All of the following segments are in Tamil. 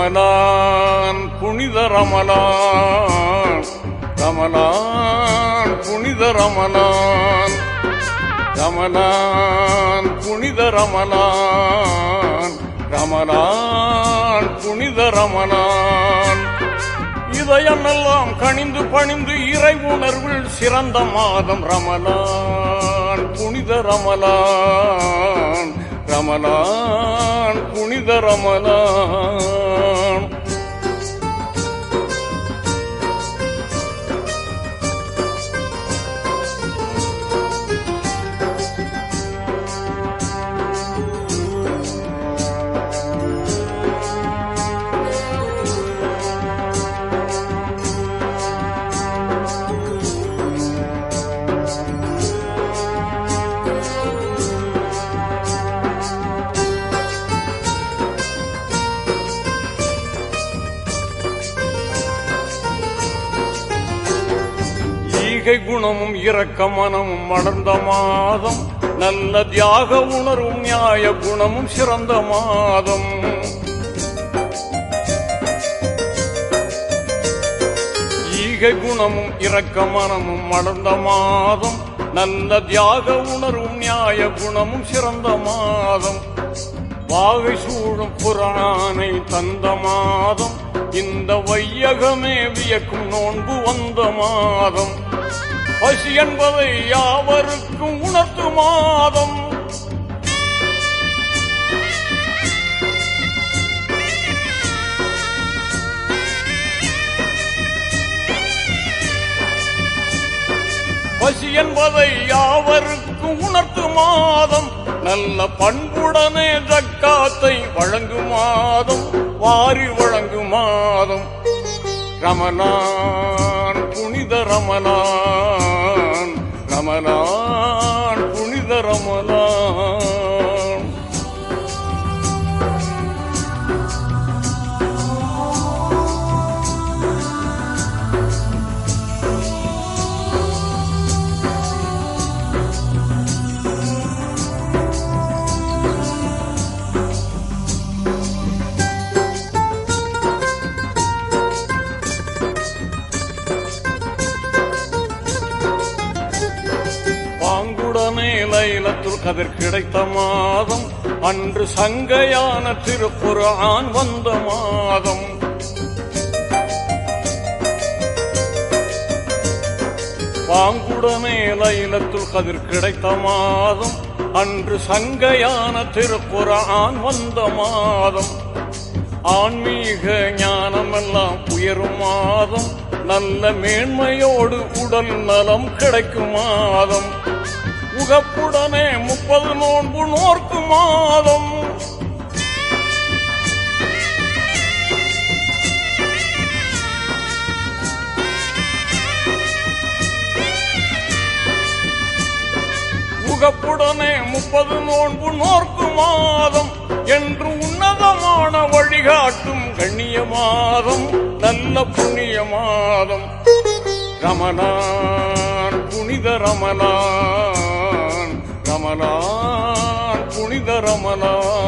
ரமலான் புனித ரமலான், ரமலான் புனித ரமலான், ரமலான் புனித ரமலான், ரமலான் புனித ரமலான். இதயமெல்லாம் கனிந்து பணிந்து இறை உணர்வில் சிறந்த மாதம் ரமலான் புனித ரமலான், ரமலான் புனித ரமலான். குணமும் இரக்க மனமும் மலர்ந்த மாதம், நல்ல தியாக உணர்வும் நியாய குணமும் சிறந்த மாதம். ஈகை குணமும் இரக்க மனமும் மலர்ந்த மாதம், நல்ல தியாக உணர்வும் நியாய குணமும் சிறந்த மாதம். வாகை சூழும் புராணை தந்த மாதம், இந்த வையகமே வியக்கும் நோன்பு வந்த மாதம். பசி என்பதை யாவருக்கும் உணர்த்து மாதம். பசி என்பதை யாவருக்கும் உணர்த்து மாதம். நல்ல பண்புடனே ஜக்காத்தை வழங்கும் மாதம், வாரி வழங்கும் மாதம். ரமலான் புனித ரமலான், ரமலான் புனித ரமலான். லைலத்துல் கத்ர் கிடைத்த மாதம், அன்று சங்கையான திருக்குர்ஆன் வந்த மாதம். பாங்குடனே லைலத்துல் கத்ர் கிடைத்த மாதம், அன்று சங்கையான திருக்குர்ஆன் வந்த மாதம். ஆன்மீக ஞானமெல்லாம் உயரும் மாதம், நல்ல மேன்மையோடு உடல் நலம் கிடைக்கும் மாதம். உகப்புடனே 30 நோன்பு நோர்க்கும் மாதம். உகப்புடனே 30 நோன்பு நோர்க்கும் மாதம் என்று உன்னதமான வழிகாட்டும் கண்ணிய மாதம், நல்ல புண்ணிய மாதம். ரமலான் புனித ரமலான், ரமலான் புனித ரமலான்.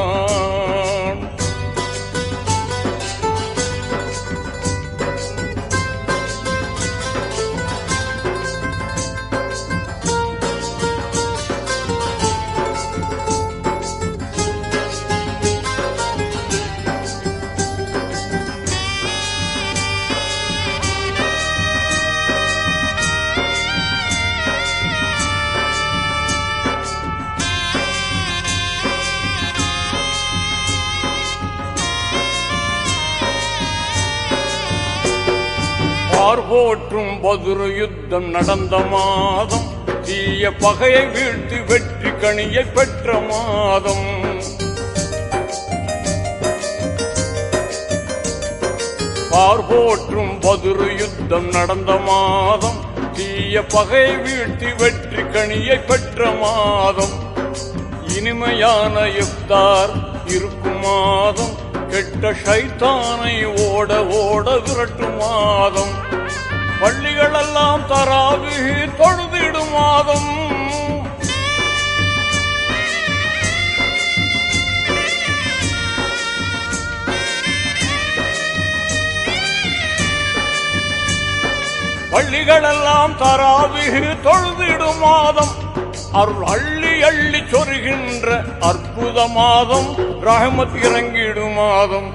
போற்றும் பதுரு யுத்தம் நடந்த மாதம், தீய பகையை வீழ்த்தி வெற்றி கனியை பெற்ற மாதம். போற்றும் பதுரு யுத்தம் நடந்த மாதம், தீய பகையை வீழ்த்தி வெற்றி கனியை பெற்ற மாதம். இனிமையான இஃப்தார் இருக்கும் மாதம், கெட்ட ஷைத்தானை ஓட ஓட விரட்டும் மாதம். பள்ளிகளெல்லாம் தராவீஹ் தொழுதிடும் மாதம். இரவெல்லாம் தராவிகு தொழுதிடும் மாதம் அருள் அள்ளி அள்ளி சொருகின்ற அற்புத மாதம் ரஹமத் இறங்கிடும் மாதம்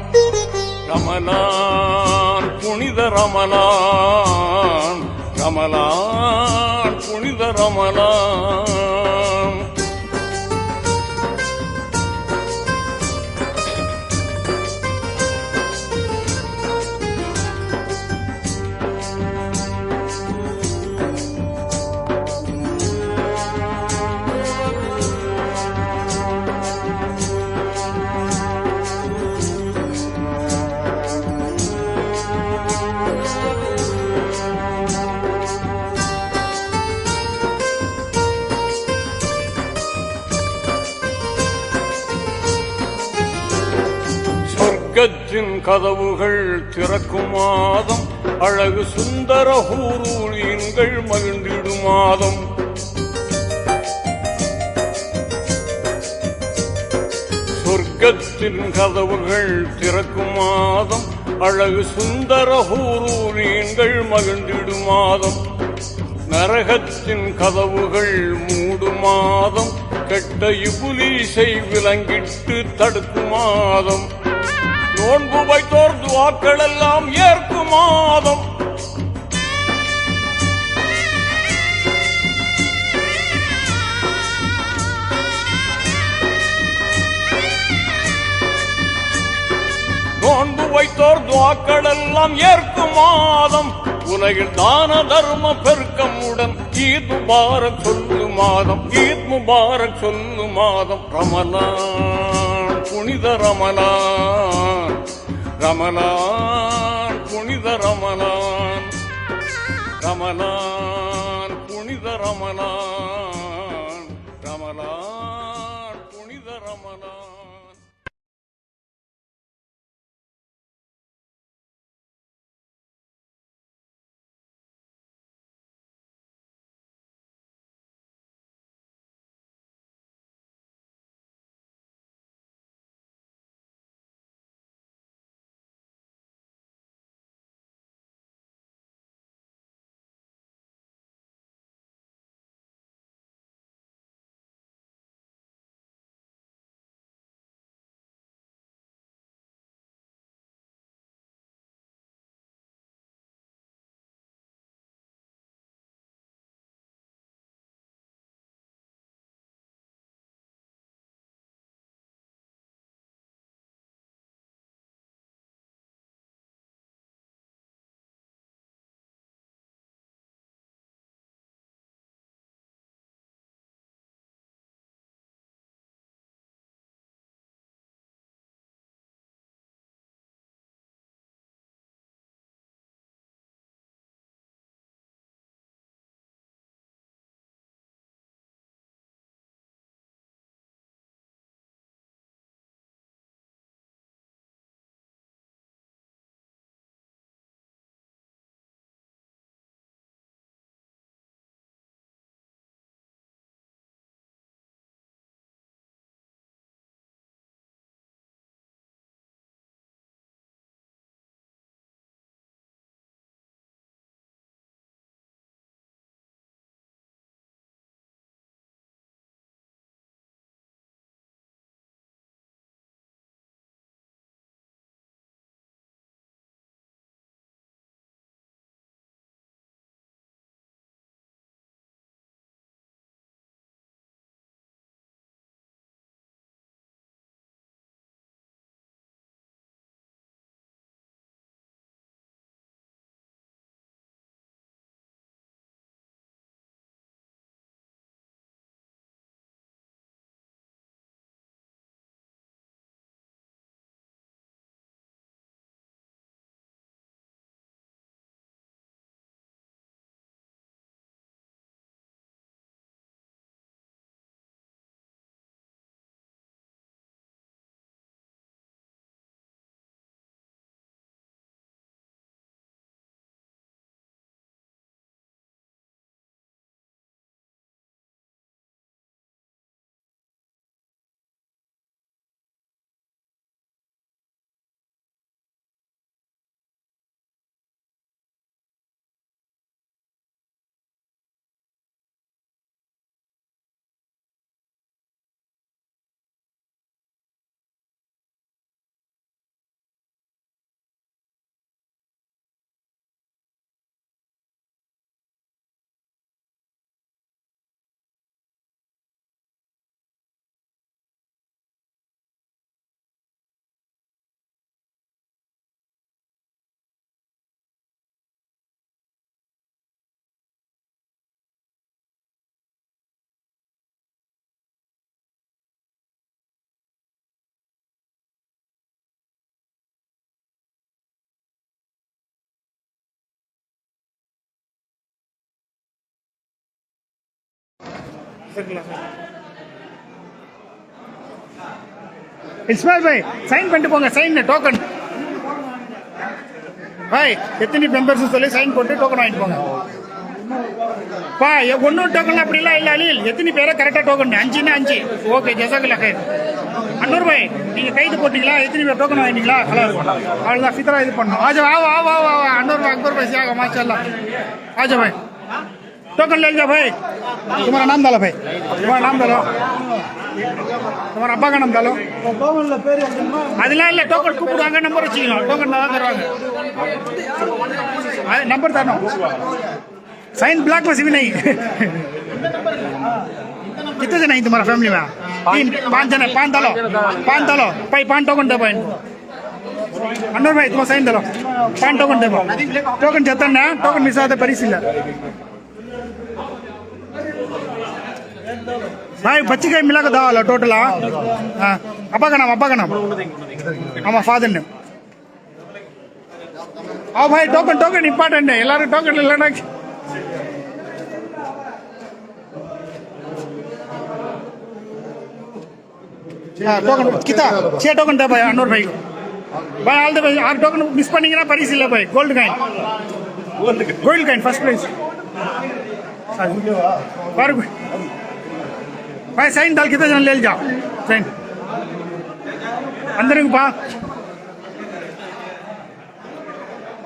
ரமலான் புனித ரமலான் ரமலான் புனித ரமலான் சொர்க்கத்தின் கதவுகள் திறக்கும் மாதம் அழகு சுந்தர ஹூரூலின்கள் மகிழ்ந்திடும் மாதம் சொர்க்கத்தின் கதவுகள் திறக்கும் மாதம் அழகு சுந்தர ஹூரூலின்கள் மகிழ்ந்திடும் மாதம் நரகத்தின் கதவுகள் மூடும் மாதம் கெட்ட இபுலீசை விலங்கிட்டு தடுக்கும் மாதம் நோன்பு வைத்தோர் துவாக்கள் எல்லாம் ஏற்கும் மாதம் நோன்பு வைத்தோர் துவாக்கள் எல்லாம் ஏற்கும் மாதம் உலகில் தான தர்ம பெருக்கமுடன் ஈத் முபாரக் சொல்லு மாதம் ஈத் முபாரக் சொல்லு மாதம் ரமலான் புனித ரமலான் ரமலான் புனித ரமலான் ரமலான் புனித ரமலான் ரமலான் புனித ரமலான் இஸ்மாயில் பாய் சைன் பண்ணிட்டு போங்க. சைன் டோக்கன் பாய் எத்தனை மெம்பர்ஸ் சொல்லி சைன் போட்டு டோக்கன் வாங்கிட்டு போங்க. பா ஒன்றும் டோக்கன் அப்படிலாம் இல்லை அலில். எத்தனை பேரை கரெக்டாக டோக்கன் 5ன்னா 5. ஓகே ஜசாக்கில்லா கயிறு. அன்னூர் பாய் நீங்கள் கைது போட்டிங்களா? எத்தனை பேர் டோக்கன் வாங்கிட்டீங்களா? ஹலோ அவ்வளோதான் ஃபித்ரா இது பண்ணணும். ஆஜா வா அன்னூர் பாய் அக்பர் பாய் சியாக மாஷாஅल्लाह. आजा भाई टोकन ले लीजिए भाई. तुम्हारा नाम डालो भाई. तुम्हारा नाम डालो. तुम्हारा अब्बा का नाम डालो. அதெல்லாம் இல்லை. டோக்கன் கூப்பிடுவாங்க, நம்பர் வச்சுக்கலாம். டோக்கன் தான் தருவாங்க. नंबर தரணும். साइन ब्लैक में भी नहीं. कितने जन है तुम्हारा फैमिली में? 5 जन है. 5 डालो भाई. 5 टोकन दे भाई. अनूर भाई तुम्हारा साइन डालो. 5 टोकन दे. टोकन जतन ना टोकन मिस आते परिसील भाई. बच्ची का मिला के दावा टोटल. अब्बा का नाम आमा फादर ने. आओ भाई टोकन इंपॉर्टेंट है. எல்லாரும் टोकन இல்லனா टोकन कितना 6 टोकन दे भाई. अनूर भाई भाई ऑल द भाई 6 टोकन मिस பண்ணீங்கனா பரிசு இல்ல भाई. गोल्ड काइन फर्स्ट प्राइज भाई. साइन डाल कितने जन ले जाओ. साइन अंदर को पा.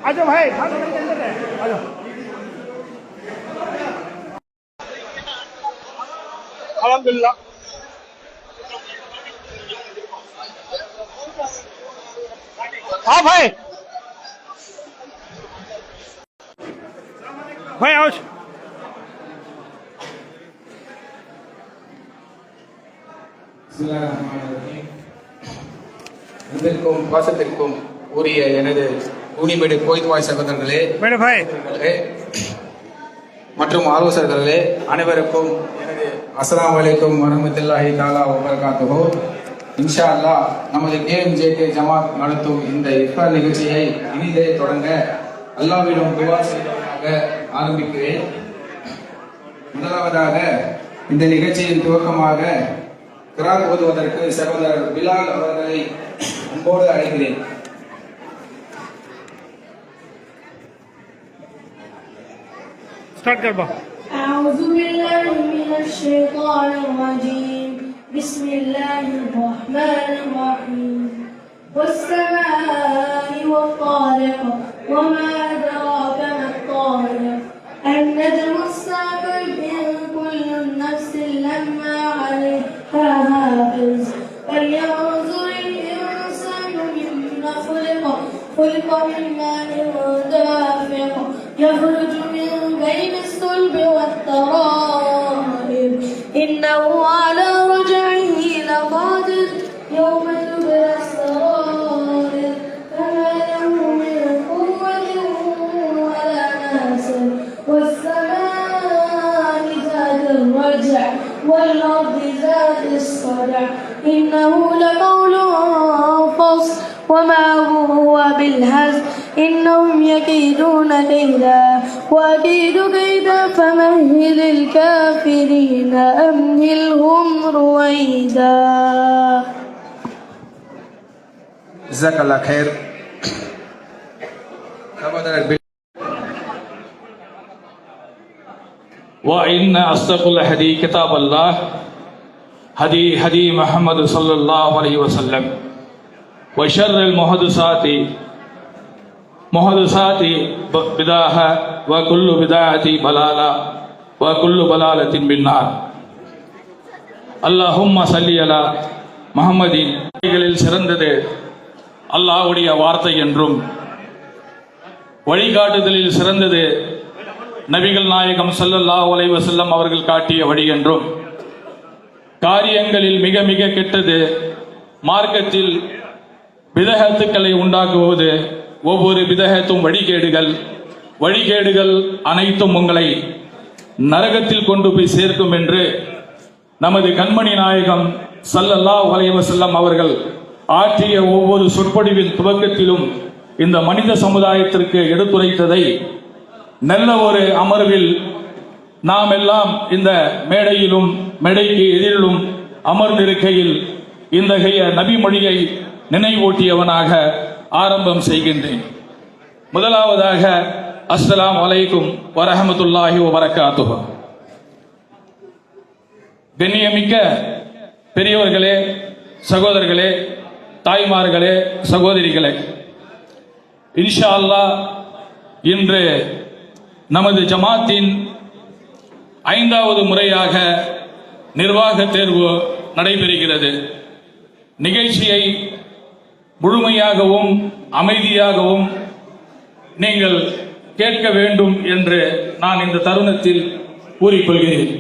आजो भाई अंदर है. आजो अल्हम्दुलिल्लाह. हाँ भाई आओ. அன்பிற்கும் பாசத்திற்கும் உரிய எனது ஊனிமேடு கோயில்வாய் சகோதரர்களே மற்றும் ஆலோசகர்களே அனைவருக்கும் எனது அஸ்ஸலாமு அலைக்கும் வரஹ்மத்துல்லாஹி தஆலா வ பரகாத்துஹு. இன்ஷா அல்லாஹ் நமது KMJK ஜமாத் நடத்தும் இந்த இஃப்தார் நிகழ்ச்சியை இனிதே தொடங்க அல்லாஹ்விடம் துஆ செய்வதாக ஆரம்பிக்கிறேன். முதலாவதாக இந்த நிகழ்ச்சியின் துவக்கமாக கிராத் ஓதுவதற்கு சகோதரர் பிலால் அவர்களை அன்போடு அழைக்கிறேன். स्टार्ट कर बा. أعوذ بالله من الشيطان الرجيم. بسم الله الرحمن الرحيم. والسماء والطارق وما أدراك ما الطارق النجم الثاقب إن كل نفس لما عليها حافظ. فلينظر الإنسان مما خلق من ماء دافق يخرج من بين الصلب والترائب إنه على رجعه لقادر يوم تبلى السرائر فما له من قوة ولا ناصر. والسماء ذات الرجع والأرض ذات الصدع إنه لقول فصل وما هو بالهزل إنهم يكيدون كيدا وأكيد كيدا فمهل الكافرين أمهلهم رويدا. ஜஸாக்கல்லாஹ் கைர். وإن أصدق الحديث كتاب الله هدي محمد صلى الله عليه وسلم وشر المحدثات بدعة وكل بدعة ضلالة وكل ضلالة بالنار. اللهم صل على محمد. சிறந்தது அல்லாஹ்வுடைய வார்த்தை என்றும் வழிகாட்டுதலில் சிறந்தது நபிகள் நாயகம் ஸல்லல்லாஹு அலைஹி வஸல்லம் அவர்கள் காட்டிய வழி என்றும் காரியங்களில் மிக மிக கெட்டது மார்க்கத்தில் பிதஹத்துக்களை உண்டாக்குவது. ஒவ்வொரு பிதஹத்தும் வழிகேடுகள் அனைத்தும் உங்களை நரகத்தில் கொண்டு போய் சேர்க்கும் என்று நமது கண்மணி நாயகம் ஸல்லல்லாஹு அலைஹி வஸல்லம் அவர்கள் ஆற்றிய ஒவ்வொரு சொற்பொழிவின் துவக்கத்திலும் இந்த மனித சமுதாயத்திற்கு எடுத்துரைத்ததை நல்ல ஒரு அமர்வில் நாம் எல்லாம் இந்த மேடையிலும் மேடைக்கு எதிரிலும் அமர்ந்திருக்கையில் இந்தகைய நபி மொழியை நினைவூட்டியவனாக ஆரம்பம் செய்கின்றேன். முதலாவதாக அஸ்ஸலாமு அலைக்கும் வரஹ்மத்துல்லாஹி வபரகாத்துஹு. கண்ணியமிக்க பெரியவர்களே, சகோதரர்களே, தாய்மார்களே, சகோதரிகளே, இன்ஷா அல்லாஹ் இன்று நமது ஜமாத்தின் 5வது முறையாக நிர்வாக தேர்வு நடைபெறுகிறது. நிகழ்ச்சியை முழுமையாகவும் அமைதியாகவும் நீங்கள் கேட்க வேண்டும் என்று நான் இந்த தருணத்தில் கூறிக்கொள்கிறேன்.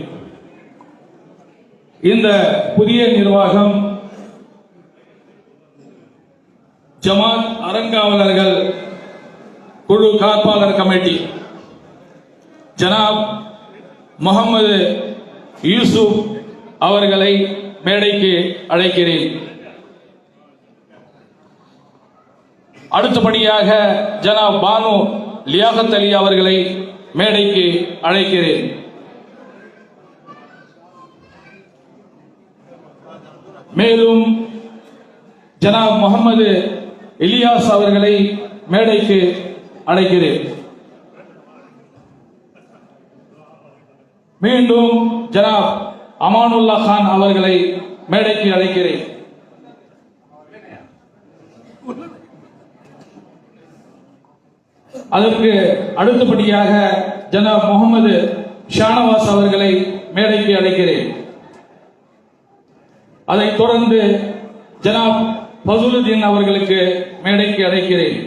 இந்த புதிய நிர்வாகம் ஜமாத் அறங்காவலர்கள் குழு காப்பாளர் கமிட்டி ஜனாப் முகமது யூசுப் அவர்களை மேடைக்கு அழைக்கிறேன். அடுத்தபடியாக ஜனாப் பானு லியாகத் அலி அவர்களை மேடைக்கு அழைக்கிறேன். மேலும் ஜனாப் முகமது இலியாஸ் அவர்களை மேடைக்கு அழைக்கிறேன். மீண்டும் ஜனாப் அமானுல்லா கான் அவர்களை மேடைக்கு அழைக்கிறேன். அதற்கு அடுத்தபடியாக ஜனாப் முகமது ஷானவாஸ் அவர்களை மேடைக்கு அழைக்கிறேன். அதைத் தொடர்ந்து ஜனாப் ஃபசுலுதீன் அவர்களுக்கு மேடைக்கு அழைக்கிறேன்.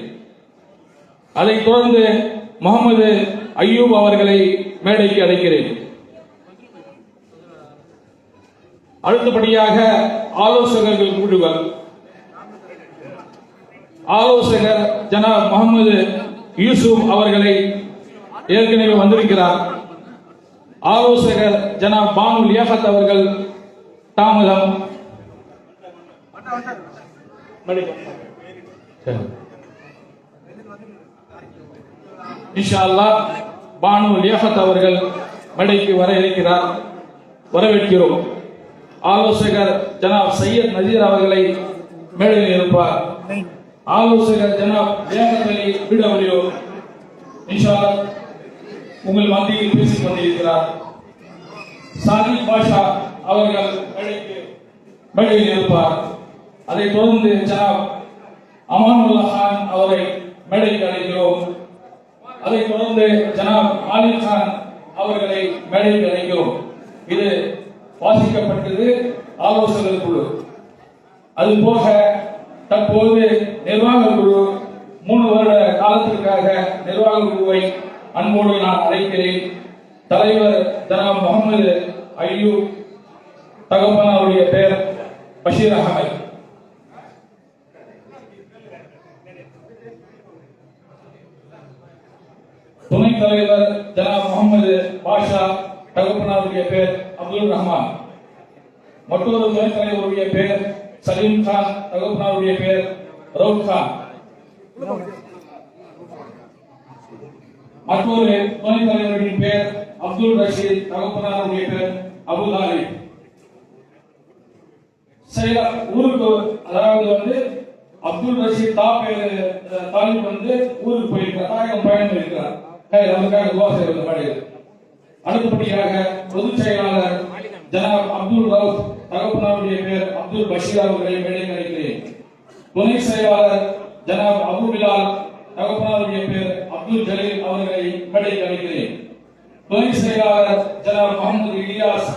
அதைத் தொடர்ந்து முகமது அய்யூப் அவர்களை மேடைக்கு அழைக்கிறேன். அடுத்தபடியாக ஆலோசகர்கள் குழுவர் ஆலோசகர் ஜனாப் முகமது யூசுப் அவர்களை ஏற்கனவே வந்திருக்கிறார். ஆலோசகர் ஜனாப் பானு லியாகத் அவர்கள் தாமதம். இன்ஷா அல்லாஹ் பானு லியாகத் அவர்கள் மேடைக்கு வர இருக்கிறார். வரவேற்கிறோம். ஆலோசகர் ஜனாப் சையத் நஜீர் அவர்களை மேடையில் இருப்பார். ஆலோசகர் ஜனாப் லியாகத் அலி பிடபிள்யூ இன்ஷா அல்லாஹ் உங்கள் மத்தியில் பேசிக் கொண்டிருக்கிறார். சாதிக் பாஷா அவர்கள் மேடையில் இருப்பார். அதைத் தொடர்ந்து ஜனாப் அமானுல்லா கான் அவரை மேடைக்கு அழைக்கிறோம். அதைத் தொடர்ந்து ஜனாப் ஆலிம் கான் அவர்களை மேடைக்கு அழைக்கிறோம். இது வாசிக்கப்பட்டது ஆலோசகர் குழு. அதுபோக தற்போது நிர்வாக குழு 3 வருட காலத்திற்காக நிர்வாக குழுவை அன்போடு நான் அழைக்கிறேன். தலைவர் ஜனாப் முகமது அய்யூப், தகப்பனாருடைய பெயர் பஷீர் அகமது. துணைத் தலைவர் ஜனாப் முகமது பாஷா, தகப்பனாருடைய பெயர் அப்துல் ரஹ்மான். மற்றொரு துணைத் தலைவருடைய பெயர் சலீம் கான், தகப்பனாருடைய பெயர் ரவுப் கான். மற்றொரு துணைத் தலைவரின் பெயர் அப்துல் ரஷீத், தகப்பனாருடைய பெயர் அபு தாலிப். ஊருக்கு அதாவது அப்துல் ரஷீத் தாலிப் ஊருக்கு போயிருக்கிறார். தாயகம் பயணம் இருக்கிறார். நமக்காக துவா செய்வது மாதிரி. அடுத்தபடியாக பொதுச் செயலாளர் ஜனாப் அப்துல் ரவுப், தகப்பனாருடைய பெயர் அப்துல் பஷீர் அவர்களை மேடைக்கு அழைக்கிறேன். துணை செயலாளர் ஜனாப் அபு பிலால், தகப்பனாருடைய பெயர் அப்துல் ஜலீல் அவர்களை மேடைக்கு அழைக்கிறேன். துணை செயலாளர் ஜனாப் முகமது இலியாஸ்,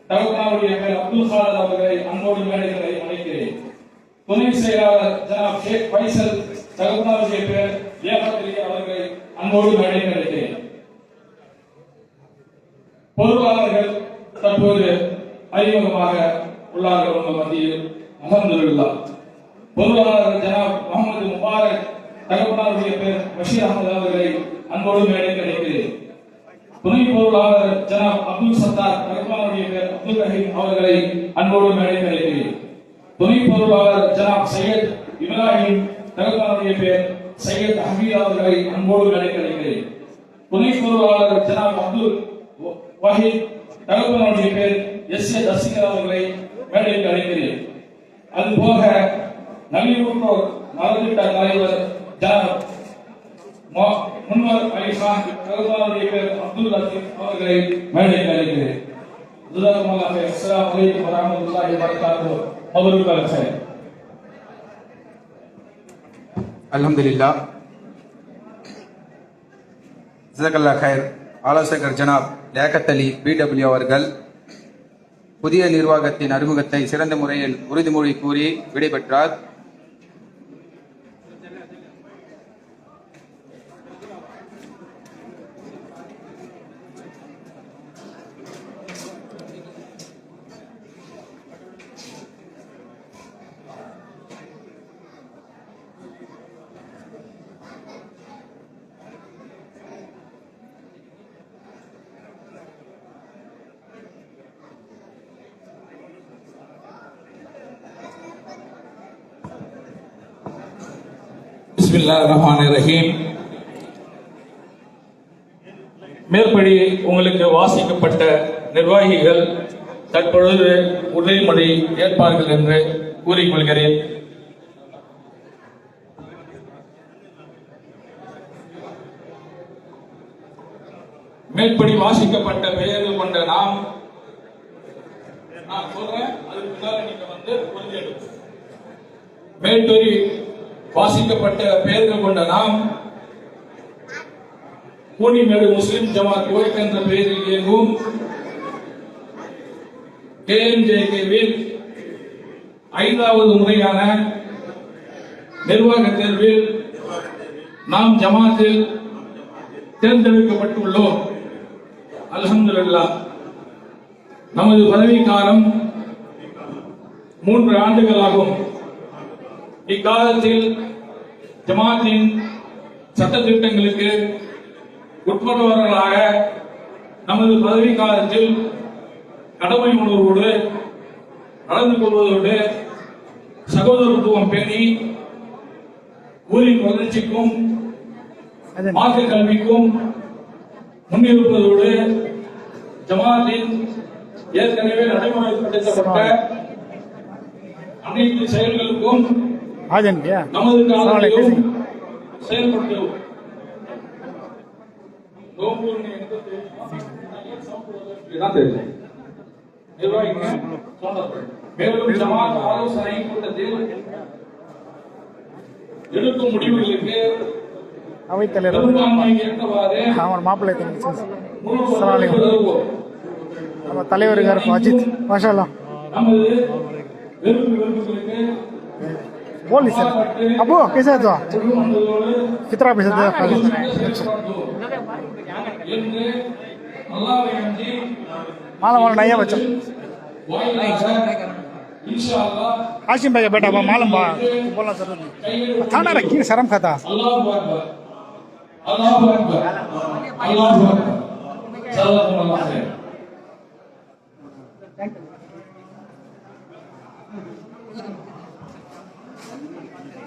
தகப்பனாருடைய பெயர் அப்துல் காதர் அவர்களை அன்போடு மேடைகளை அழைக்கிறேன். துணை செயலாளர் ஜனாப் ஷேக் ஃபைசல், தகப்பனாருடைய பெயர் லியாகத் அலி அவர்களை அன்போடு மேடைக்கு அழைக்கிறேன். பொருளாளர்கள் தற்போது அறிமுகமாக உள்ளார்கள் உங்கள் மத்தியில். அல்ஹம்துலில்லாஹ். பொருளாளர் ஜனாப் முகமது முபாரக், தகப்பனாருடைய பெயர் பஷீர் அகமது அவர்களை அன்போடு மேடைக்கு அழைக்கிறேன். துணை பொருளாளர் ஜனாப் அப்துல் சத்தார், தகப்பனாருடைய பெயர் அப்துல் ரஹீம் அவர்களை அன்போடு மேடைக்கு அழைக்கிறேன். துணை பொருளாளர் ஜனாப் சையத் இப்ராஹிம், தகப்பனாருடைய பெயர் சையத் ஹமீத் அவர்களை அன்போடு மேடைக்கு அழைக்கிறேன். துணை பொருளாளர் ஜனாப் அப்துல் வஹீத் தகவலுடைய பேர் எஸ்.ஏ. தசிகர் அவர்களை மேடைக்கு அழைக்கிறேன். அதுபோக நல்லியூர் நலத்திட்ட தலைவர் ஜனாப் முன்வர் அலிகான் தகவலுடைய பேர் அப்துல் லத்தீப் அவர்களை மேடைக்கு அழைக்கிறேன். அஸ்ஸலாமு அலைக்கும் வரஹ்மத்துல்லாஹி வபரகாத்துஹு. மப்ரூக் சார். அல்ஹம்துலில்லாஹ். ஜஸாக்கல்லாஹ் கைர். ஆலோசகர் ஜனாப் லியாகத் அலி BW அவர்கள் புதிய நிர்வாகத்தின் அறிமுகத்தை சிறந்த முறையில் உறுதிமொழி கூறி விடைபெற்றார். பிஸ்மில்லாஹிர் ரஹ்மானிர் ரஹீம். மேற்படி உங்களுக்கு வாசிக்கப்பட்ட நிர்வாகிகள் தற்பொழுது உறுதிமொழி ஏற்பார்கள் என்று கூறிக்கொள்கிறேன். மேற்படி வாசிக்கப்பட்ட பெயர்கள் கொண்ட நான் சொல்றேன், அதுக்கு முன்னால நீங்க உறுதியெடுக்கும். மேற்படி வாசிக்கப்பட்ட பெயர்கள் கொண்ட நாம் பூனிமேடு முஸ்லிம் ஜமாத் கோயிக் என்ற பெயரில் இயங்கும் KMJK-வில் 5வது முறையான நிர்வாக தேர்வில் நாம் ஜமாத்தில் தேர்ந்தெடுக்கப்பட்டுள்ளோம். அல்ஹம்துலில்லாஹ். நமது பதவிக்காலம் 3 ஆண்டுகளாகும். இக்காலத்தில் ஜமாத்தின் சட்டத்திட்டங்களுக்கு உட்பட்டவர்களாக நமது பதவி காலத்தில் கடமை உணர்வோடு நடந்து கொள்வதோடு சகோதரத்துவம் பேணி ஊரின் வளர்ச்சிக்கும் மார்க்க கல்விக்கும் முன்னிருப்பதோடு ஜமாத்தின் ஏற்கனவே நடைமுறைப்படுத்தப்பட்ட அனைத்து செயல்களுக்கும் நமது காலத்திலும் செயல்படுத்தும். மேலும் ஜமாத் ஆலோசனை கூட்டத்தில் எடுக்கும் முடிவுகளுக்கு பெரும்பான்மை ஏற்றவாறு மாப்பிள்ளை நம்ம தலைவர் அஜித் மாஷாஅல்லாஹ் நமது வெறுப்புகளுக்கு बोल सर अबू कैसा है तो कितना पैसा दे माला माला नहीं है बच्चा आशिम भाई बेटा मालूम बा बोलना जरूर थाना रखी शर्म खाता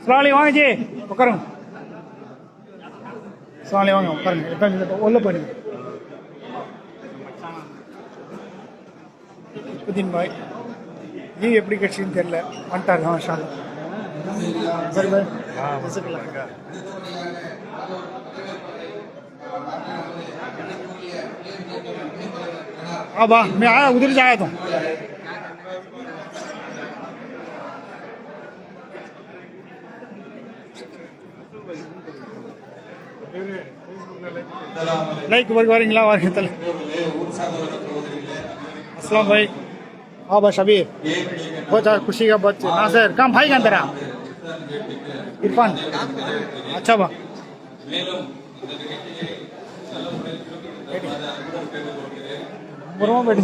सलाली वांग जी उकरंग सलाली वांग उकरंग इतना ओल्ला पड़ी उदिन भाई ये एप्लीकेशन தெரியல வந்துட்டாங்க மாஷாஅல்லாஹ் சரி भाई अब मैं आया उधर से आया था लाइक வரீங்களா வாங்க தல अस्सलाम भाई हाँ बा शबीर बहुत खुशी का बात नासिर काम भाई का तेरा इरफान अच्छा बा बरोबर बैठी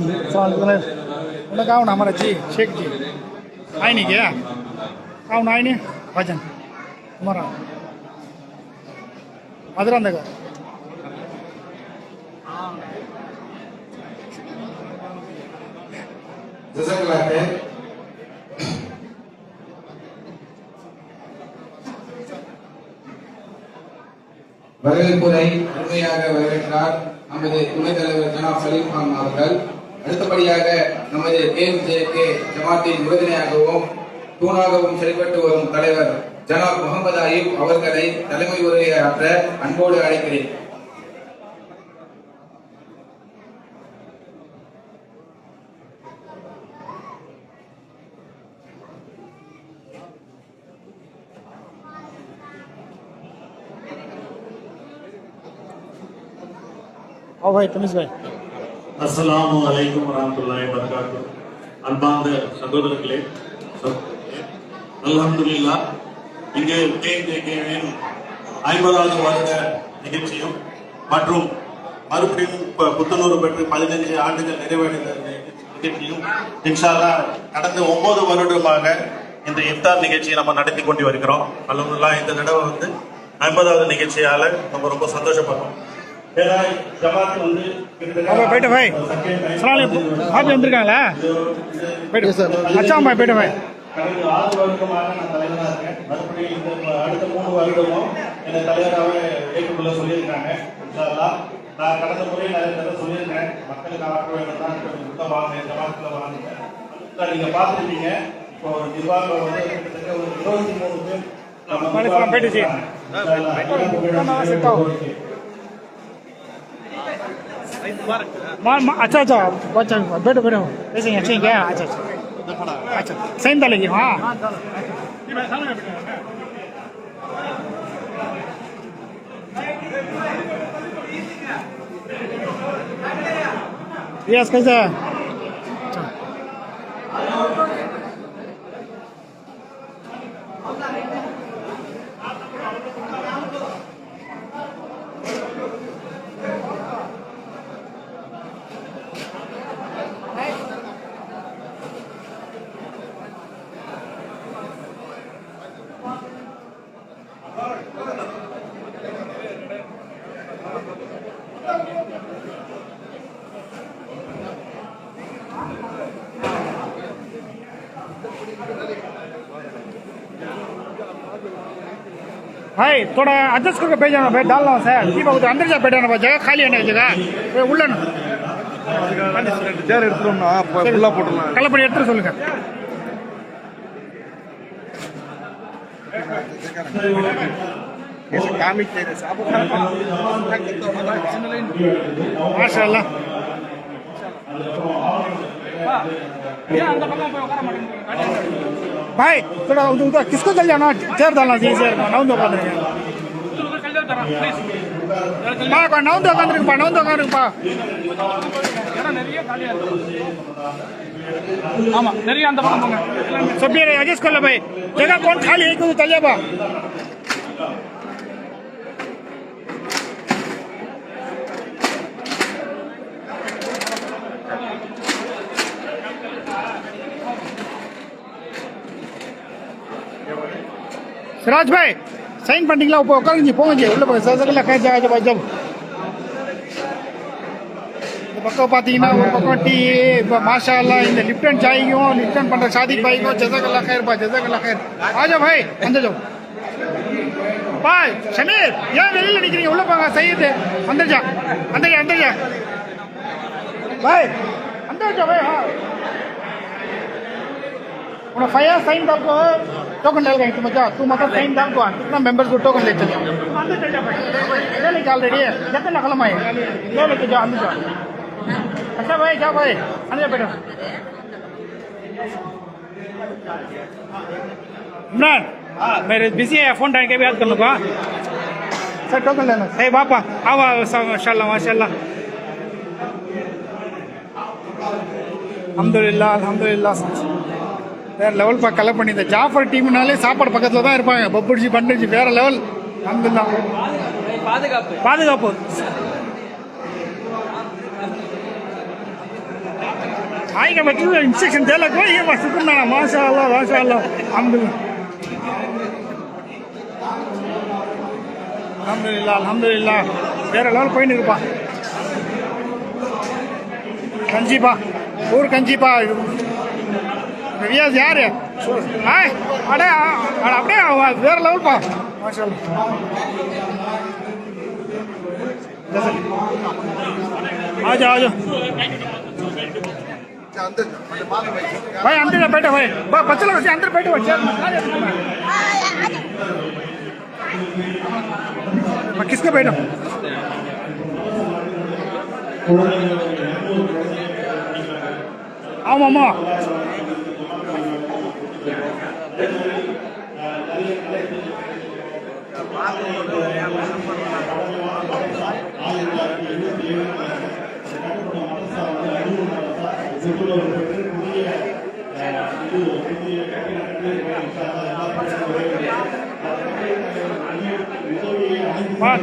उन्हें कहा ना हमारा जी शेख जी आए नहीं क्या कहा ना आए नहीं भजन तुम्हारा अदर अंदर வரவேற்புரை முழுமையாக வரவேற்றார். நமது துணைத் தலைவர் ஜனாப் சலீம் கான் அவர்கள், அடுத்தபடியாக நமது கேஎம்ஜேகே ஜமாத்தின் உறுதுணையாகவும் தூணாகவும் செயல்பட்டு வரும் தலைவர் ஜனாப் முகமது அயூப் அவர்களை தலைமை உரையாற்ற அன்போடு அழைக்கிறேன். आओ भाई तमीज भाई. அஸ்ஸலாமு அலைக்கும் வரஹ்மத்துல்லாஹி வபரகாத்துஹு. அன்பார்ந்த சகோதரர்களே, அல்ஹம்துலில்லாஹ், இங்கு கேஎம்ஜேகேவின் 50வது வருட நிகழ்ச்சியும் மற்றும் மறுபடியும் புத்துணர்வு பெற்று 15 ஆண்டுகள் நிறைவடைந்த நிகழ்ச்சியும் இன்ஷா அல்லாஹ் கடந்த 9 வருடமாக இந்த இஃப்தார் நிகழ்ச்சியை நம்ம நடத்தி கொண்டு வருகிறோம். அல்ஹம்துலில்லாஹ், இந்த தடவை 50வது நிகழ்ச்சியால நம்ம ரொம்ப சந்தோஷப்படுறோம். போயிட்டு भाई आप வந்திருக்காங்களா? अच्छा भाई போயிட்டு भाई. கடந்த 6 வருடமாக நான் தலைவராக இருக்கேன். மறுபடியும் இந்த அடுத்த 3 வருடமும் என்னை தலைவராக ஏற்றுக்கொள்ள சொல்லியிருக்காங்க. இன்ஷா அல்லாஹ், நான் கடந்த முறை நிறைய தடவை சொல்லியிருக்கேன், மக்களுக்கு ஆக்க வேணும்னா உள்ள வாங்க, ஜமாத்தில் வாங்க. நீங்க பார்த்துருப்பீங்க, இப்போ நிர்வாகம் கிட்டத்தட்ட ஒரு 23 பேர் अच्छा अच्छा बच्चा बैठो बैठो ऐसे ही अच्छे क्या. अच्छा अच्छा सही डालेगी. हाँ यस कैसे भाई थोड़ा एडजस्ट करके भेजना भाई, डालना है सर. दीपा उधर अंदर जा बैठा ना भाई, जगह खाली है ना जगह उள்ள சேர் எடுத்துட்டோம்னா ஃபுல்லா போட்டுடலாம். கள்ளப்படி எடுத்து சொல்லுங்க. माशाल्लाह. भाई थोड़ा उधर किसको चल जाना, चेयर डालना चाहिए. चेयर नौंद उकाந்துருங்க. பா நவுந்து உட்காந்துருக்குப்பா, நவுந்து உட்காந்துருக்குப்பா. ஆமா நிறைய அந்த பக்கம் போங்க. सब ये एडजस्ट कर लो भाई, जगह कौन खाली है क्यों चल जा बा. सिराज भाई சைன் பண்ணிங்களா? இப்போ உட்காருங்க, போங்க உள்ள போய் சசகல கை ஜா ஜா ஜம். இந்த பக்கம் பார்த்தீங்கன்னா ஒரு பக்கம் டீ. இப்போ மாஷா அல்லாஹ் இந்த லிப்டன் சாய்க்கும் லிப்டன் பண்ணுற சாதிக் பாய்க்கும் ஜஸாக்கல்லா खैर பா, ஜஸாக்கல்லா खैर. ஆஜா பாய் அந்த ஜோ பாய். ஷமீர் ஏன் வெளியில நிக்கிறீங்க? உள்ள போங்க. சையத் अंदर जा, अंदर जा, अंदर जा भाई, अंदर जा भाई. हाँ उन्हें फायर साइन डाल को टोकन डाल गए. तुम जा, तू मतलब साइन डाल को कितना मेंबर्स को टोकन ले चलो. अंदर चल जा भाई, ले लेके ऑलरेडी है जब तक नकल में ले लेके जाओ अंदर जाओ. अच्छा भाई जाओ भाई अंदर बैठो. इमरान मेरे बिजी है, फोन डाल के भी याद कर लूँगा सर. टोकन लेना सही बापा. आओ माशाल्लाह माशाल्लाह. अल्हम्दुलिल्लाह अल्हम्दुलिल्लाह. வேற லெவல் பா கலெக்ட் பண்ணி. இந்த ஜாஃபர் டீம்னாலே சாப்பாடு பக்கத்தில் தான் இருப்பாங்க. பப்புடிச்சு பண்டுச்சு வேற லெவல். அல்ஹம்துலில்லாஹ். பாதுகாப்பு பாதுகாப்பு. आएगा बच्चों इंस्ट्रक्शन दे लगा ये बस सुनना ना. माशाल्लाह माशाल्लाह अल्हम्दुलिल्लाह अल्हम्दुलिल्लाह अल्हम्दुलिल्लाह. வேற லெவல் போயின்னு இருப்பா. கஞ்சிப்பா ஊர் கஞ்சிப்பா. ரியாஸ் யாரு? அடே அப்படியே வேற லெவல்ப்பா. மாஷாஅல்லாஹ் आ जाओ आ जाओ भाई अंदर बैठो भाई बच्चे लोग अंदर बैठो बच्चे किसके बैठो आओ मामा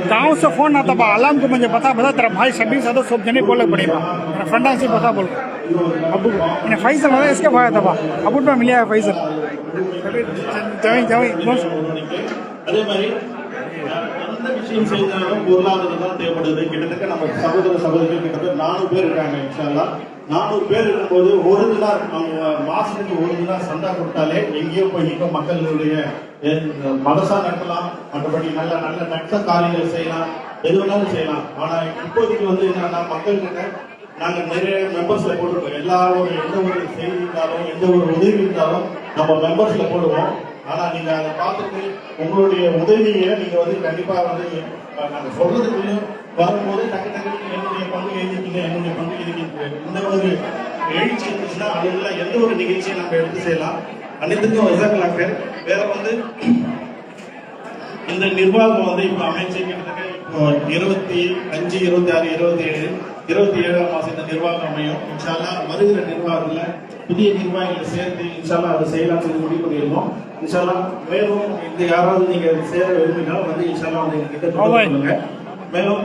गाँव से फोन आता बा अलार्म को मुझे बता तेरा भाई शबीर सादो सब जने बोले पड़ेगा मेरा फ्रेंड से बता बोल अबू इन्हें फैसल है इसके भाई था बा अबू पे मिला है फैसल जाओ அதே மாதிரி எந்த விஷயம் செய்தாலும் பொருளாதாரம் தான் தேவைப்படுது. கிட்டத்தட்ட நம்ம சகோதர சகோதரிகள் கிட்டத்தட்ட 400 பேர் இருக்காங்க. இன்ஷால்லா 400 பேர் இருக்கும்போது ஒரு தினார் அவங்க மாசத்துக்கு ஒரு தினார் சந்தா கொடுத்தாலே எங்கேயோ போய் நிற்கும். மக்களுடைய மதசா நடத்தலாம், மற்றபடி நல்ல நல்ல நட்ச காரியங்கள் செய்யலாம், எது வேணாலும் செய்யலாம். ஆனா இப்போதைக்கு வந்து என்னன்னா மக்கள் கிட்ட நாங்க நிறைய மெம்பர்ஸ்ல போட்டுருக்கோம். எல்லாரும் எந்த ஒரு செய்தி இருந்தாலும் எந்த ஒரு உதவி இருந்தாலும் நம்ம மெம்பர்ஸ்ல போடுவோம். ஆனா நீங்க அதை பார்த்துட்டு உங்களுடைய உதவியை நீங்க வந்து கண்டிப்பா வந்து நாங்க சொல்றதுக்குள்ள வரும்போது டக்கு டக்கு என்னுடைய பங்கு எழுதிக்கீங்க, என்னுடைய பங்கு எழுதிக்கிட்டு இந்த ஒரு எழுச்சி இருந்துச்சுன்னா அதுல எந்த ஒரு நிகழ்ச்சியை நம்ம எடுத்து செய்யலாம். அனைத்துக்கும் விசாக்கலாக்க வேற வந்து இந்த நிர்வாகம் வந்து இப்ப அமைச்சு கிட்டத்தட்ட இப்போ 25, 26, 27ஆம் மாசம் இந்த நிர்வாகம் அமையும். இன்ஷால்லா வருகிற நிர்வாகத்துல புதிய நிர்வாகிகளை சேர்த்து இன்ஷால்லா அதை செய்யலாம் சொல்லி முடிவு பண்ணியிருக்கோம். இன்ஷால்லா மேலும் இந்த யாராவது நீங்க சேர விரும்பினாலும் வந்து இன்ஷால்லா வந்து எங்ககிட்ட சொல்லுங்க. மேலும்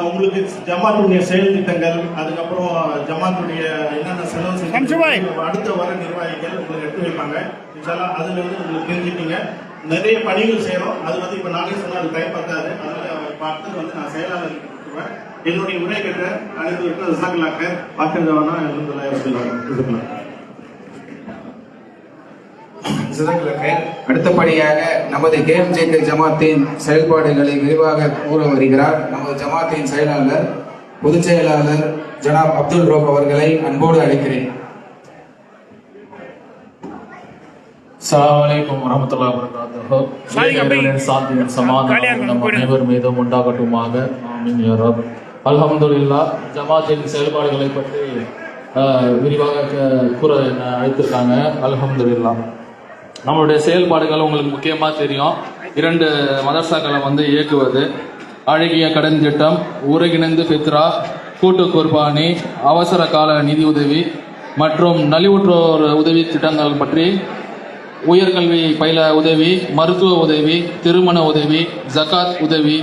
உங்களுக்கு ஜமாத்துடைய செயல் திட்டங்கள், அதுக்கப்புறம் ஜமாத்துடைய என்னென்ன செலவு அடுத்த வர நிர்வாகிகள் உங்களுக்கு எடுத்து வைப்பாங்க. இன்ஷால்லா அதுல வந்து உங்களுக்கு தெரிஞ்சுட்டீங்க. நிறைய பணிகள் செய்யறோம். அது வந்து இப்ப நானே சொன்ன அது டைம் பத்தாது. அதனால அடுத்தது வந்து நான் செயலாளர் கொடுத்துருவேன். என்னுடைய உரை கேட்ட அனைத்து விசாக்கலாக்க வாக்குறதவனா அடுத்தபடியாக நமது கேஎம்ஜேகே ஜமாத்தின் செயல்பாடுகளை விரிவாக கூற வருகிறார் நமது ஜமாத்தின் செயலாளர் பொதுச் செயலாளர் ஜனாப் அப்துல் ரோப் அவர்களை அன்போடு அழைக்கிறேன். அஸ்ஸலாமு அலைக்கும் வரஹ்மத்துல்லாஹி வபரகாத்துஹு. சாந்தியும் சமாதானமும் நம் அனைவர் மீதும் உண்டாகட்டுமாக. ஆமீன் யா ரப். அல்ஹம்துலில்லாஹ். ஜமாத்தின் செயல்பாடுகளை பற்றி விரிவாக கூற அழைத்திருக்காங்க. அல்ஹம்துலில்லாஹ். நம்மளுடைய செயல்பாடுகள் உங்களுக்கு முக்கியமாக தெரியும். 2 மதரசாக்களை வந்து இயக்குவது, அழகிய கடன் திட்டம், ஒருங்கிணைந்து ஃபித்ரா, கூட்டு குர்பானி, அவசர கால நிதி உதவி மற்றும் நலிவுற்றோர் உதவி திட்டங்கள் பற்றி உயர்கல்வி பயில உதவி, மருத்துவ உதவி, திருமண உதவி, ஜகாத் உதவி,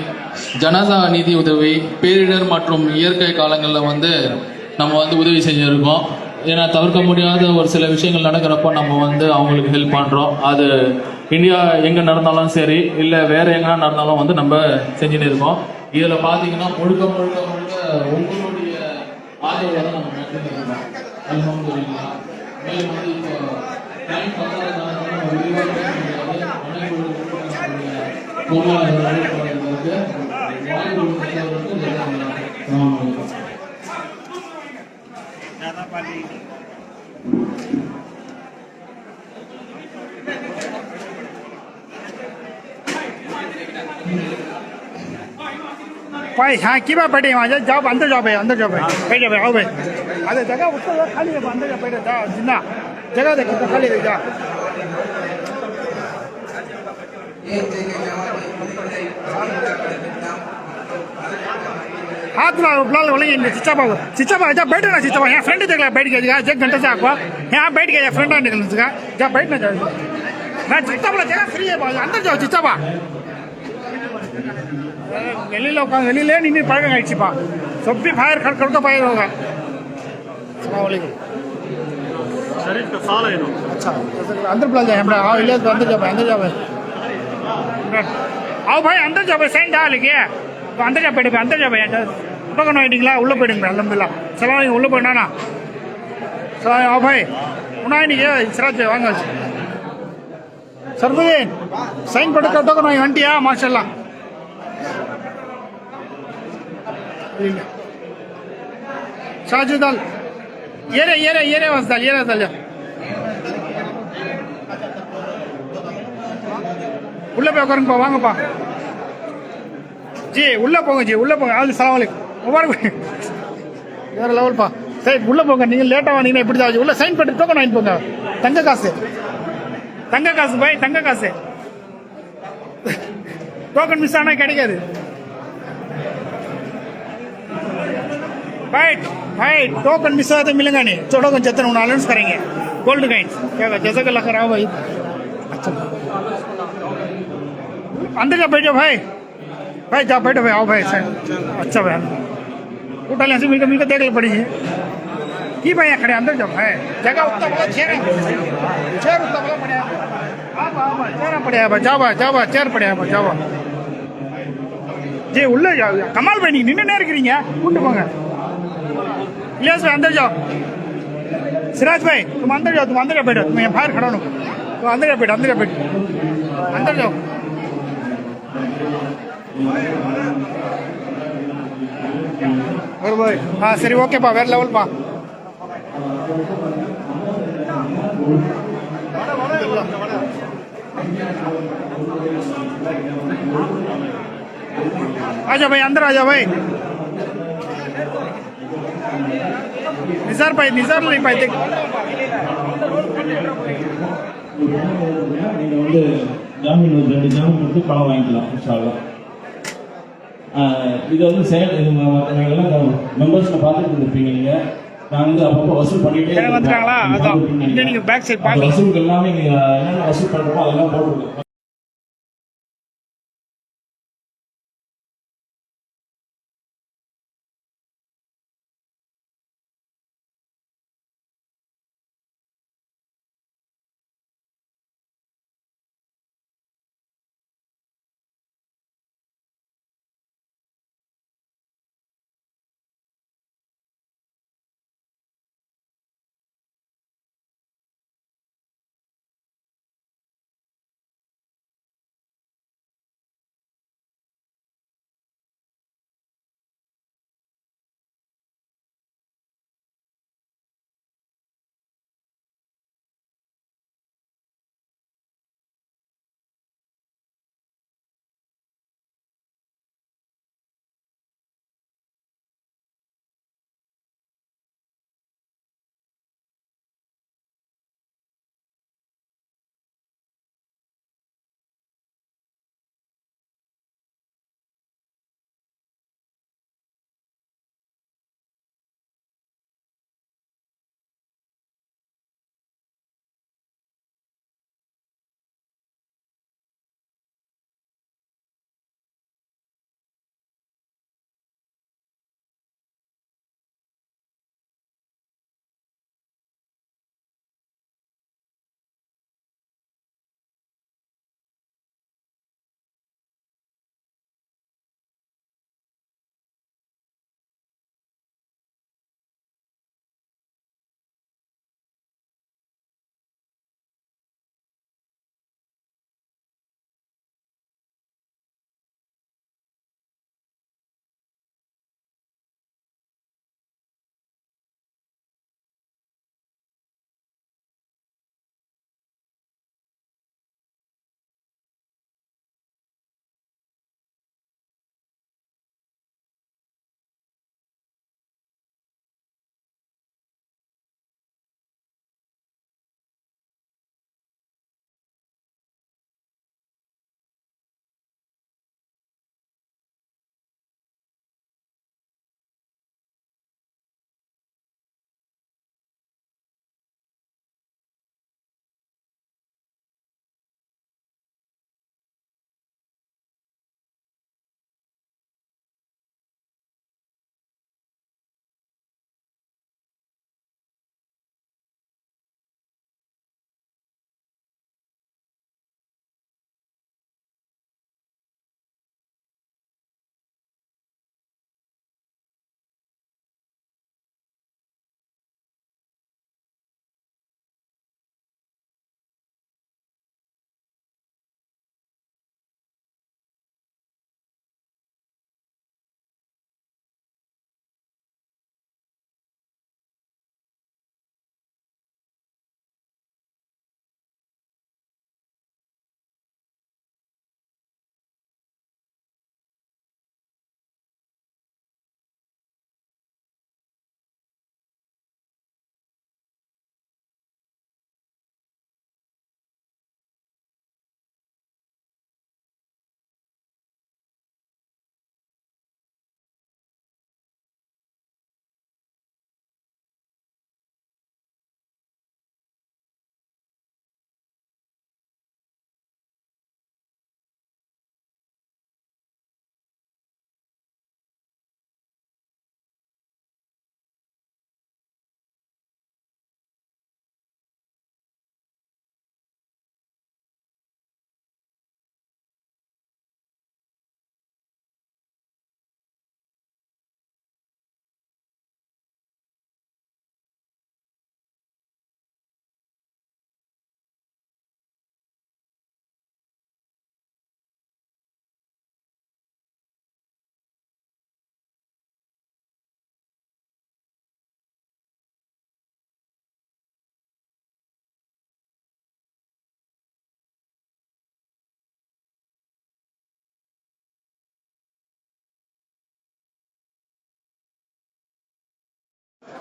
ஜனசா நிதி உதவி, பேரிடர் மற்றும் இயற்கை காலங்களில் வந்து நம்ம வந்து உதவி செஞ்சுருக்கோம். ஏன்னா தவிர்க்க முடியாத ஒரு சில விஷயங்கள் நடக்கிறப்போ நம்ம வந்து அவங்களுக்கு ஹெல்ப் பண்ணுறோம். அது இந்தியா எங்கே நடந்தாலும் சரி, இல்லை வேறு எங்கன்னா நடந்தாலும் வந்து நம்ம செஞ்சுன்னு இருக்கோம். இதில் பார்த்தீங்கன்னா முழுக்க உங்களுடைய ஆதரவை தான் நம்ம நடத்திருக்கோம். அல்ஹம்துலில்லாஹ். மேலும் வந்து இப்போ டைம் பத்தாதனால விரிவாக பேச முடியாது. அனைத்து பொருளாதார வாய்ப்பு भाई हाँ की बात बैठे वहाँ जाओ अंदर जाओ भाई, अंदर जाओ भाई, बैठे भाई, आओ भाई. अरे जगह उसको खाली है, अंदर जाओ बैठे जाओ, जिन्ना जगह देखो तो खाली है जाओ. हाथ ला बुला बोलेंगे चिच्चा बाबू जा बैठे ना चिच्चा बाबू, यहाँ फ्रेंड देख ला बैठ गया 1 घंटे से आपको यहाँ बैठ गया फ्रेंड निकल जा बैठ ना जाओ ना चिच्चा बोला जगह फ्री है बाबू, अंदर जाओ चिच्चा बा வெளியில உட்காந்து வெளியிலே நின்று பழக்கம் ஆயிடுச்சுப்பா. சொப்பி ஃபயர் கடுக்க ஃபயர் होगा. अस्सलाम वालेकुम. शरीफ का साल है ना. अच्छा अंदर बुला जाए हमरा. आओ इले तो अंदर जाओ, अंदर जाओ. आओ भाई अंदर जाओ, साइन डाल के तो अंदर जा बैठे, अंदर जा भाई. பக்கம் ஆயிட்டீங்களா? உள்ள போயிடுங்க. அல்ஹம்துலில்லாஹ். சலாம் உள்ள போயிடானா? சலாம். आओ भाई உனா இன்னைக்கு சிராஜ் வாங்க. சர்வதேன் சைன் போட்டு டோக்கன் வாங்கி வந்துட்டியா? மாஷாஅல்லாஹ். ஷாஜுதால் ஏரே ஏரே ஏரே வாஸ்தால் ஏரே தால் உள்ள போய் உட்காருங்கப்பா வாங்கப்பா ஜி உள்ள போங்க ஜி உள்ள போங்க ஆள் சலாம் அலைக்கும் முபாரக் வேற லெவல்ப்பா சரி உள்ள போங்க நீங்க லேட்டா வந்தீங்கன்னா எப்படி தான் உள்ள சைன் பண்ணி டோக்கன் வாங்கி போங்க தங்க காசு பாய் தங்க காசு டோக்கன் மிஸ் ஆனா கிடைக்காது भाई टोकन मिस हुआ तो मिलेगा नहीं छोड़ो को जतन उन्हें अलाउंस करेंगे गोल्ड काइंस क्या जज़ाकल्लाह खैर आओ भाई अच्छा अंदर जा बैठो भाई जा बैठो भाई आओ भाई अच्छा भाई उठा ले मिलकर देख ले पड़ी है की भाई खड़े अंदर जाओ भाई जगह उतना बोला चेयर उतना बोला पड़े चेयर पड़े जाओ चेयर पड़े जाओ जी उल्ले जाओ कमाल भाई नहीं निन्ने இருக்கிறீங்க கூட்டி போங்க इलियास भाई अंदर जाओ सिराज भाई तुम अंदर जाओ बैठो तुम यहाँ बाहर खड़ा हो तुम अंदर जा बैठो अंदर जाओ भाई हाँ सरी ओके पा वेर लेवल पा आजा भाई अंदर आजा भाई निज़ार नहीं भाई देख நீங்கள் வந்து ஜாமீன் ஒரு 2 ஜாமீன் கொடுத்து பணம் வாங்கிக்கலாம் இன்ஷா அல்லாஹ். இதை வந்து நாங்கள்லாம் மெம்பர்ஸில் பார்த்துட்டு இருந்திருப்பீங்க நீங்கள். நான் வந்து அப்பப்போ வசூல் பண்ணிகிட்டே வந்துட்டாங்களா அதான் நீங்கள் பேக் சைட் பார்க்க வசூலுக்கு எல்லாமே நீங்கள் என்னென்ன வசூல் பண்ணுறோமோ அதெல்லாம் போட்டுருக்கோம்.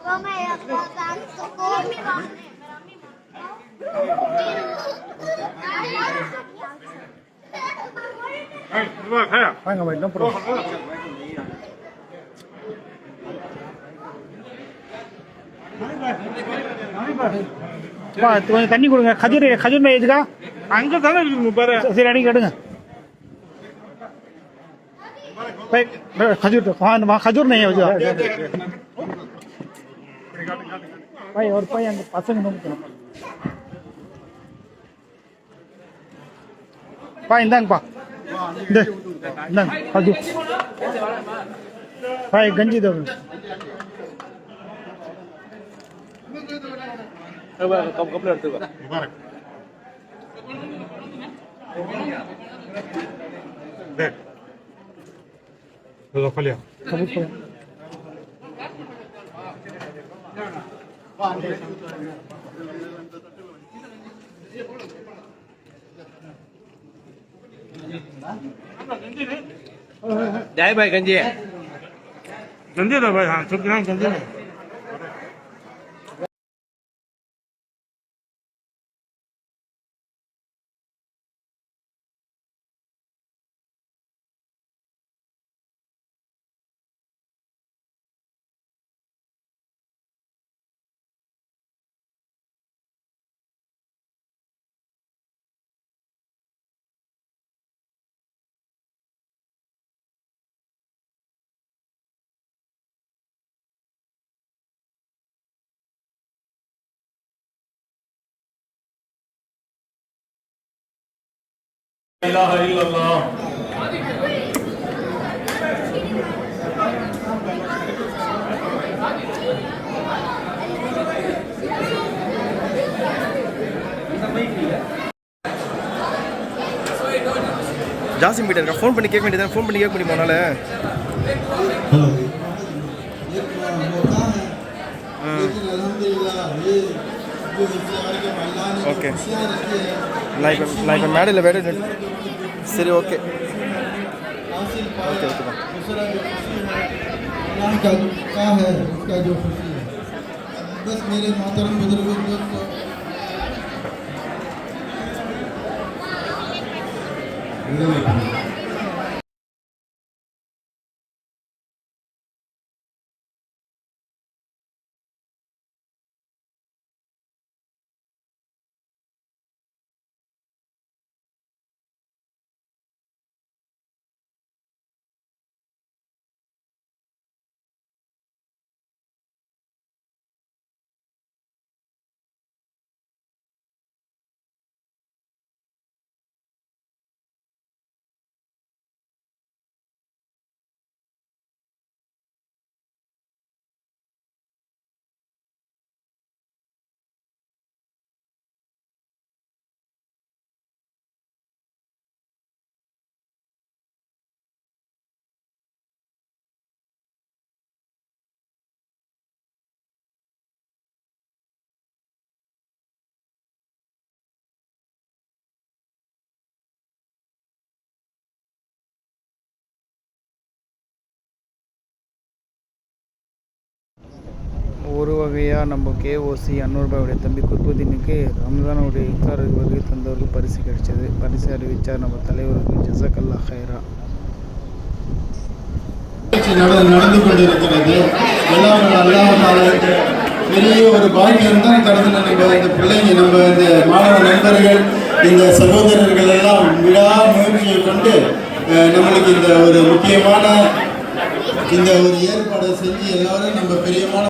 وما يرضى عن السكون வாங்க பாய் நோ ப்ராப்ளம் கொஞ்சம் தண்ணி கொடுங்க खजूर खजूर में एज का அங்க தானே இருக்கு பாரு. சரி அடிக்க எடுங்க भाई खजूर तो वहाँ खजूर नहीं है जो भाई और भाई अंग पसंग नोकணும் பா இந்தாங்கப்பா இந்தாங்க खजूर भाई गंजी दो கப்ல எடுத்துக்கோ. देख तो खलिया सबूत करो जय भाई गंजी गंजी दो भाई. हाँ चुप ना गंजी दो. इलाह इल्लल्लाह ஜாசிம் கிட்ட இருக்கா. ஃபோன் பண்ணி கேட்க வேண்டியது. ஃபோன் பண்ணி கேட்க முடியுமா உன்னால? ஓகே நான் இப்போ மேடையில் வேட. சரி ஓகே ஓகே ஓகேப்பா. बस मेरे मोहतरम बुजुर्गों को ஒரு வகையாக நம்ம கேஓசி அன்னூர்பாவுடைய தம்பி குர்புதீனுக்கு ரம்ஜானுடைய இஃப்தார் வருகை தந்தவருக்கு பரிசு கிடைச்சது. பரிசு அறிவித்தார் நம்ம தலைவருக்கு ஜஸக்கல்லா ஹைரா. நடந்து கொண்டிருக்கிறது. எல்லாம் அல்லாஹ் பெரிய ஒரு பாக்கியம் தான் கடந்த நம்ம இந்த பிள்ளைங்க நம்ம இந்த மாணவ நண்பர்கள் இந்த சகோதரர்கள் எல்லாம் விடா முயற்சியை கொண்டு நம்மளுக்கு இந்த ஒரு முக்கியமான இந்த ஒரு ஏற்பாடை செஞ்சு எல்லாரும் நம்ம பெரியமான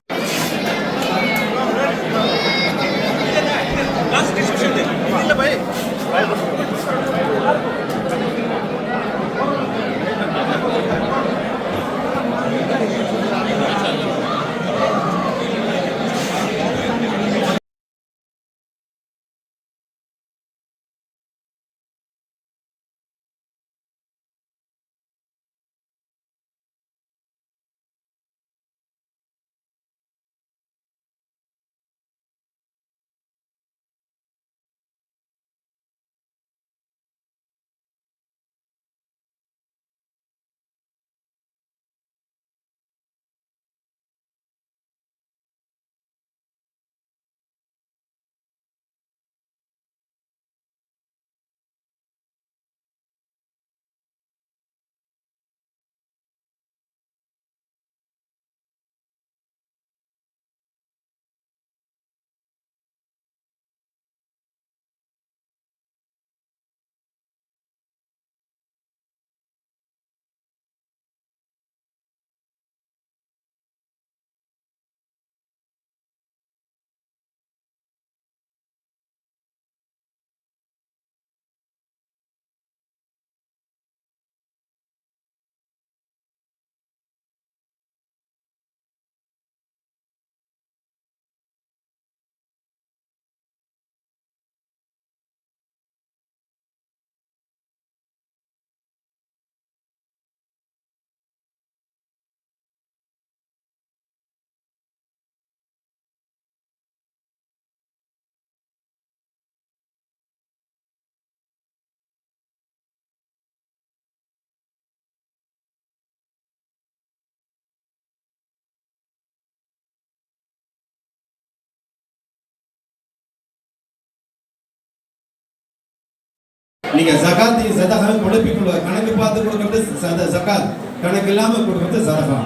நீங்க ஜகாத்தையும் சதகாவும் குழப்பிக்கொள்ள கணக்கு பார்த்து கொடுக்கறது ஜகாத், கணக்கு இல்லாம கொடுக்கறது சதகா.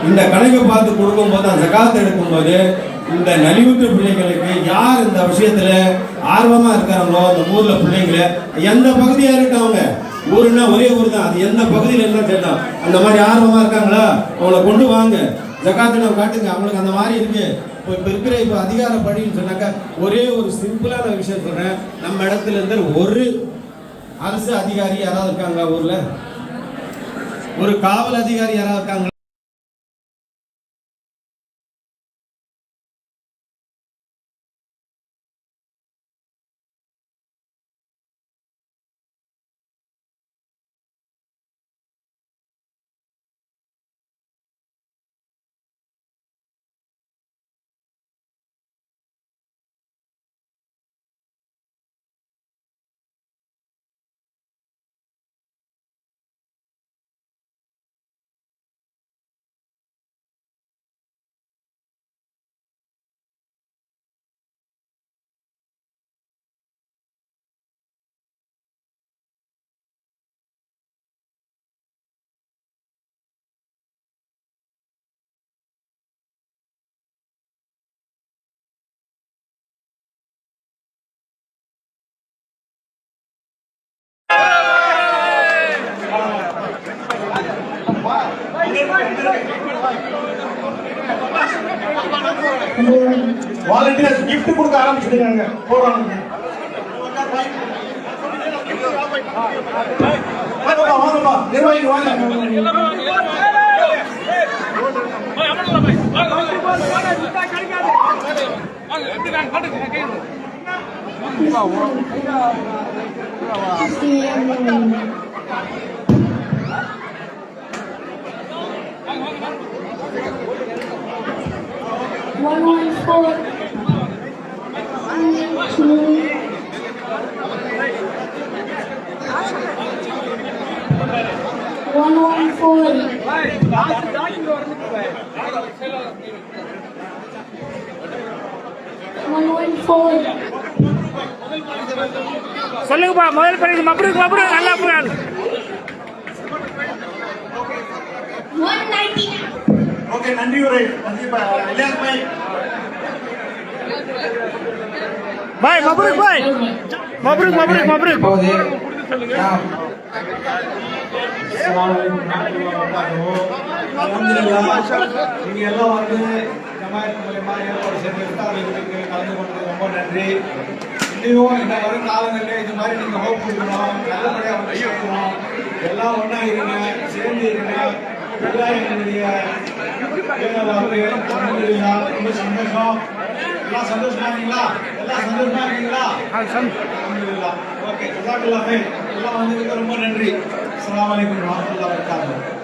இந்த கணக்கு பார்த்து கொடுக்கும்போது அந்த ஜகாத் எடுக்கும்போது இந்த நலிவுற்ற பிள்ளைங்களுக்கு யார் இந்த விஷயத்துல ஆர்வமா இருக்காங்களோ அந்த ஊர்ல பிள்ளைங்களை எந்த பகுதியா இருக்காங்க, ஊருன்னா ஒரே ஊர் தான், அது எந்த பகுதியில் என்ன கேட்டோம் அந்த மாதிரி ஆர்வமா இருக்காங்களா அவங்கள கொண்டு வாங்க, ஜகாத்து நம்ம காட்டுங்க. அவங்களுக்கு அந்த மாதிரி இருக்கு. இப்போ இருக்கிற இப்போ அதிகாரப்படின்னு சொன்னாக்கா ஒரே ஒரு சிம்பிளான விஷயம் சொல்றேன். நம்ம இடத்துல இருந்து ஒரு அரசு அதிகாரி யாராவது இருக்காங்களா ஊர்ல? ஒரு காவல் அதிகாரி யாராவது இருக்காங்களா? வாலண்டியர்ஸ் கிஃப்ட் கொடுக்க ஆரம்பிச்சிருக்காங்க. போறாங்க வாங்கப்பா, நிர்வாகி வாங்க. சொல்லுங்கப்பா, முதல் பரிசு மப்ரூக் மப்ரூக், நல்லா புறான். 199. ஓகே, நன்றி உரை. நன்றி எல்லாருமே. பாய் மப்ரூக், பாய் மப்ரூக் மப்ரூக் மப்ரூக். இப்போது நாம் நீங்க எல்லாம் வந்து ஜமாத் மூலமா ஏற்பாடு செய்திருக்கா, அதுக்கு கலந்து கொண்டது ரொம்ப நன்றி. இன்னும் இந்த வரும் காலங்களில் இது மாதிரி நீங்க ஹோப் கொடுக்கணும், நல்லபடியா வந்து செய்யணும். எல்லாம் ஒண்ணா இருங்க, சேர்ந்து இருங்க. எல்லாம் என்னுடைய ரொம்ப சந்தோஷம். எல்லாம் சந்தோஷமா இருக்கீங்களா? எல்லாம் சந்தோஷமா இருக்கீங்களா? ஓகே, எல்லாம் வந்து ரொம்ப நன்றி. அஸ்ஸலாமு அலைக்கும் வரஹ்மத்துல்லாஹி வபரகாத்துஹு.